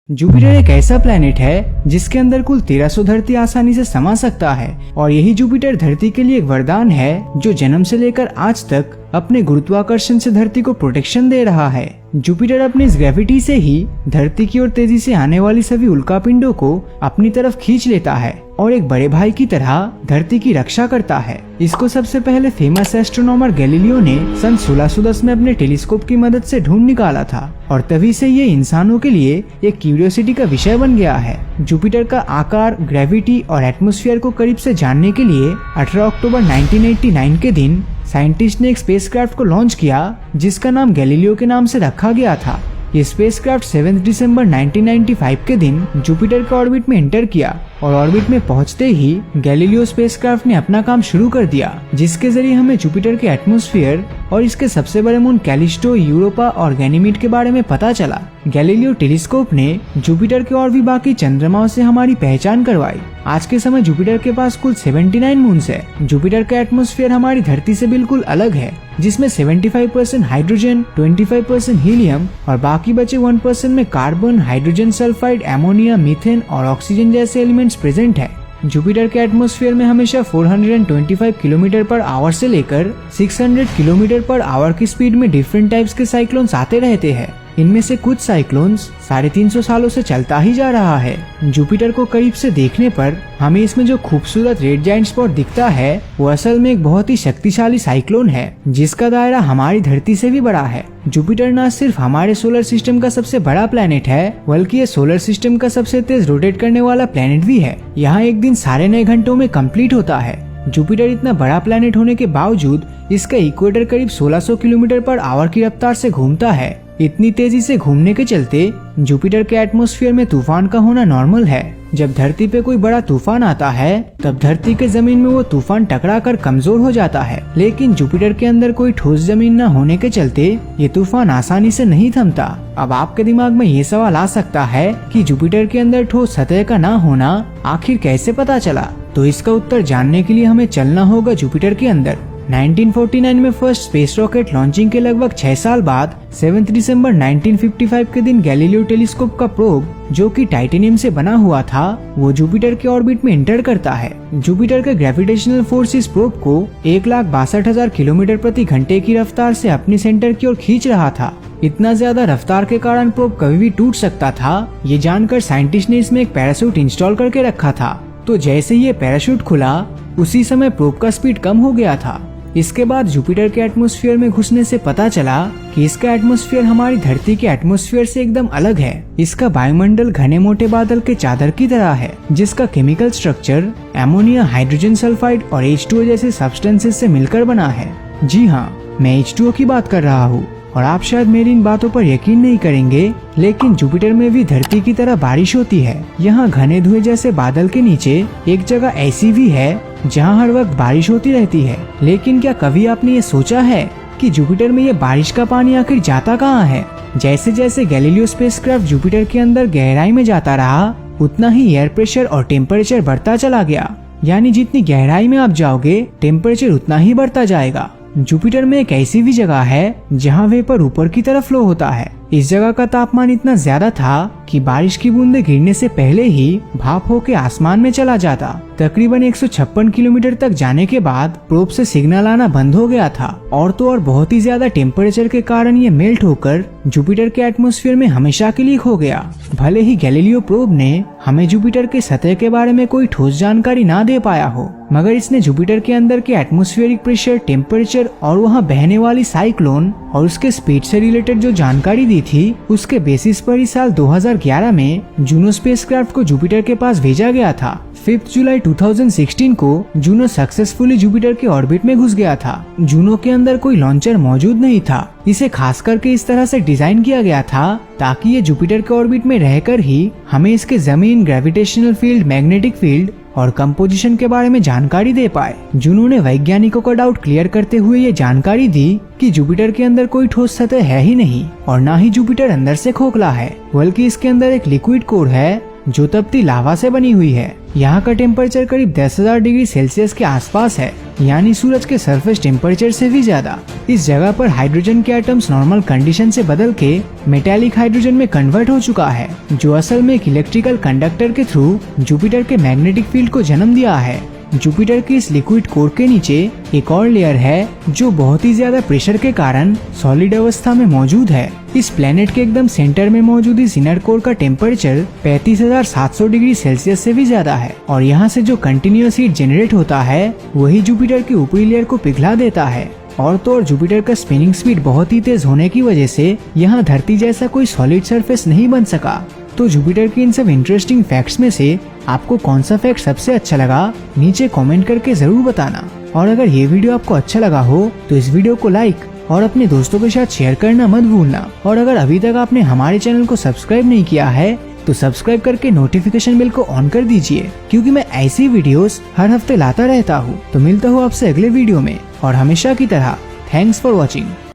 Jupiter एक ऐसा planet है जिसके अंदर कुल 1300 धरती आसानी से समा सकता है और यही जुपिटर धरती के लिए एक वरदान है जो जन्म से लेकर आज तक अपने गुरुत्वाकर्षण से धरती को प्रोटेक्शन दे रहा है। जुपिटर अपनी इस ग्रेविटी से ही धरती की ओर तेजी से आने वाली सभी उल्कापिंडों को अपनी तरफ खींच लेता है और एक बड़े भाई की तरह धरती की रक्षा करता है। इसको सबसे पहले फेमस एस्ट्रोनॉमर गैलीलियो ने सन 1610 में अपने टेलीस्कोप की मदद से ढूंढ निकाला था और तभी से ये इंसानों के लिए एक क्यूरियोसिटी का विषय बन गया है। जुपिटर का आकार, ग्रेविटी और एटमॉस्फेयर को करीब से जानने के लिए 18 अक्टूबर 1989 के दिन साइंटिस्ट ने एक स्पेसक्राफ्ट को लॉन्च किया जिसका नाम गैलीलियो के नाम से रखा गया था। ये स्पेसक्राफ्ट 7 दिसंबर 1995 के दिन जुपिटर के ऑर्बिट में एंटर किया और ऑर्बिट में पहुंचते ही गैलीलियो स्पेसक्राफ्ट ने अपना काम शुरू कर दिया, जिसके जरिए हमें जुपिटर के एटमॉस्फेयर और इसके सबसे बड़े मून कैलिस्टो, यूरोपा और गैनीमीड के बारे में पता चला। गैलीलियो टेलीस्कोप ने जुपिटर के और भी बाकी चंद्रमाओं से हमारी पहचान करवाई। आज के समय जुपिटर के पास कुल 79 मून्स है। जुपिटर का एटमॉस्फेयर हमारी धरती से बिल्कुल अलग है, जिसमें 75% हाइड्रोजन, 25% हीलियम और बाकी बचे 1% में carbon, hydrogen sulphide, ammonia, methane और ऑक्सीजन जैसे एलिमेंट्स प्रेजेंट है। जुपिटर के एटमॉस्फेयर में हमेशा 425 किलोमीटर पर आवर से लेकर 600 किलोमीटर पर आवर की स्पीड में डिफरेंट टाइप्स के साइक्लोन्स आते रहते हैं। इनमें से कुछ साइक्लोन्स 350 सालों से चलता ही जा रहा है। जुपिटर को करीब से देखने पर हमें इसमें जो खूबसूरत रेड जायंट स्पॉट दिखता है वो असल में एक बहुत ही शक्तिशाली साइक्लोन है जिसका दायरा हमारी धरती से भी बड़ा है। जुपिटर न सिर्फ हमारे सोलर सिस्टम का सबसे बड़ा प्लेनेट है बल्कि ये सोलर सिस्टम का सबसे तेज रोटेट करने वाला प्लेनेट भी है। यहाँ एक दिन 9.5 घंटों में कंप्लीट होता है। जुपिटर इतना बड़ा प्लेनेट होने के बावजूद इसका इक्वेटर करीब 1600 किलोमीटर पर आवर की रफ्तार से घूमता है। इतनी तेजी से घूमने के चलते जुपिटर के एटमॉस्फेयर में तूफान का होना नॉर्मल है। जब धरती पे कोई बड़ा तूफान आता है तब धरती के जमीन में वो तूफान टकरा कर कमजोर हो जाता है, लेकिन जुपिटर के अंदर कोई ठोस जमीन न होने के चलते ये तूफान आसानी से नहीं थमता। अब आपके दिमाग में ये सवाल आ सकता है कि जुपिटर के अंदर ठोस सतह का ना होना आखिर कैसे पता चला? तो इसका उत्तर जानने के लिए हमें चलना होगा जुपिटर के अंदर। 1949 में फर्स्ट स्पेस रॉकेट लॉन्चिंग के लगभग 6 साल बाद 7 दिसंबर 1955 के दिन गैलीलियो टेलीस्कोप का प्रोब, जो कि टाइटेनियम से बना हुआ था, वो जुपिटर के ऑर्बिट में एंटर करता है। जुपिटर के ग्रेविटेशनल फोर्स इस प्रोब को 1,62,000 किलोमीटर प्रति घंटे की रफ्तार से अपने सेंटर की ओर खींच रहा था। इतना ज्यादा रफ्तार के कारण प्रोब कभी भी टूट सकता था। ये जानकर साइंटिस्ट ने इसमें एक पैराशूट इंस्टॉल करके रखा था। तो जैसे ही ये पैराशूट खुला उसी समय प्रोब का स्पीड कम हो गया था। इसके बाद जुपिटर के एटमॉस्फेयर में घुसने से पता चला कि इसका एटमॉस्फेयर हमारी धरती के एटमॉस्फेयर से एकदम अलग है। इसका वायुमंडल घने मोटे बादल के चादर की तरह है जिसका chemical structure ammonia, hydrogen sulphide और H2O जैसे सब्सटेंसेस से मिलकर बना है। जी हाँ, मैं H2O की बात कर रहा हूँ और आप शायद मेरी इन बातों पर यकीन नहीं करेंगे, लेकिन जुपिटर में भी धरती की तरह बारिश होती है। यहाँ घने धुएं जैसे बादल के नीचे एक जगह ऐसी भी है जहाँ हर वक्त बारिश होती रहती है। लेकिन क्या कभी आपने ये सोचा है कि जुपिटर में ये बारिश का पानी आखिर जाता कहाँ है? जैसे जैसे गैलीलियो स्पेसक्राफ्ट जुपिटर के अंदर गहराई में जाता रहा उतना ही एयर प्रेशर और टेम्परेचर बढ़ता चला गया। यानी जितनी गहराई में आप जाओगे टेम्परेचर उतना ही बढ़ता जाएगा। जुपिटर में एक ऐसी भी जगह है जहाँ वेपर ऊपर की तरफ फ्लो होता है। इस जगह का तापमान इतना ज्यादा था कि बारिश की बूंदें गिरने से पहले ही भाप होके आसमान में चला जाता। तकरीबन 156 किलोमीटर तक जाने के बाद प्रोब से सिग्नल आना बंद हो गया था और तो और बहुत ही ज्यादा टेम्परेचर के कारण ये मेल्ट होकर जुपिटर के एटमॉस्फेयर में हमेशा के लिए खो गया। भले ही गैलीलियो प्रोब ने हमें जुपिटर के सतह के बारे में कोई ठोस जानकारी ना दे पाया हो, मगर इसने जुपिटर के अंदर के एटमॉस्फेरिक प्रेशर, टेम्परेचर और वहाँ बहने वाली साइक्लोन और उसके स्पीड से रिलेटेड जो जानकारी दी थी उसके बेसिस पर ही साल 2011 में जूनो स्पेसक्राफ्ट को जुपिटर के पास भेजा गया था। 5 जुलाई 2016 को जूनो सक्सेसफुली जुपिटर के ऑर्बिट में घुस गया था। जूनो के अंदर कोई लॉन्चर मौजूद नहीं था। इसे खास करके इस तरह से डिजाइन किया गया था ताकि ये जुपिटर के ऑर्बिट में रहकर ही हमें इसके जमीन, ग्रेविटेशनल फील्ड, मैग्नेटिक फील्ड और कंपोजिशन के बारे में जानकारी दे पाए। जूनो ने वैज्ञानिकों का डाउट क्लियर करते हुए ये जानकारी दी कि जुपिटर के अंदर कोई ठोस सतह है ही नहीं और ना ही जुपिटर अंदर से खोखला है, बल्कि इसके अंदर एक लिक्विड कोर है जो तपती लावा से बनी हुई है। यहाँ का टेम्परेचर करीब 10,000 डिग्री सेल्सियस के आसपास है, यानी सूरज के सरफेस टेम्परेचर से भी ज्यादा। इस जगह पर हाइड्रोजन के एटम्स नॉर्मल कंडीशन से बदल के मेटालिक हाइड्रोजन में कन्वर्ट हो चुका है, जो असल में एक इलेक्ट्रिकल कंडक्टर के थ्रू जुपिटर के मैग्नेटिक फील्ड को जन्म दिया है। जुपिटर की इस लिक्विड कोर के नीचे एक और लेयर है जो बहुत ही ज्यादा प्रेशर के कारण सॉलिड अवस्था में मौजूद है। इस प्लेनेट के एकदम सेंटर में मौजूद इस इनर कोर का टेम्परेचर 35,700 डिग्री सेल्सियस से भी ज्यादा है और यहाँ से जो कंटिन्यूअस हीट जनरेट होता है वही जुपिटर की ऊपरी लेयर को पिघला देता है। और तो और जुपिटर का स्पिनिंग स्पीड बहुत ही तेज होने की वजह से यहाँ धरती जैसा कोई सॉलिड सरफेस नहीं बन सका। तो जुपिटर के इन सब इंटरेस्टिंग फैक्ट्स में से आपको कौन सा फैक्ट सबसे अच्छा लगा, नीचे कमेंट करके जरूर बताना। और अगर ये वीडियो आपको अच्छा लगा हो तो इस वीडियो को लाइक और अपने दोस्तों के साथ शेयर करना मत भूलना। और अगर अभी तक आपने हमारे चैनल को सब्सक्राइब नहीं किया है तो सब्सक्राइब करके नोटिफिकेशन बेल को ऑन कर दीजिए, क्योंकि मैं ऐसी वीडियोस हर हफ्ते लाता रहता हूँ। तो मिलता हूँ आपसे अगले वीडियो में और हमेशा की तरह थैंक्स फॉर वॉचिंग।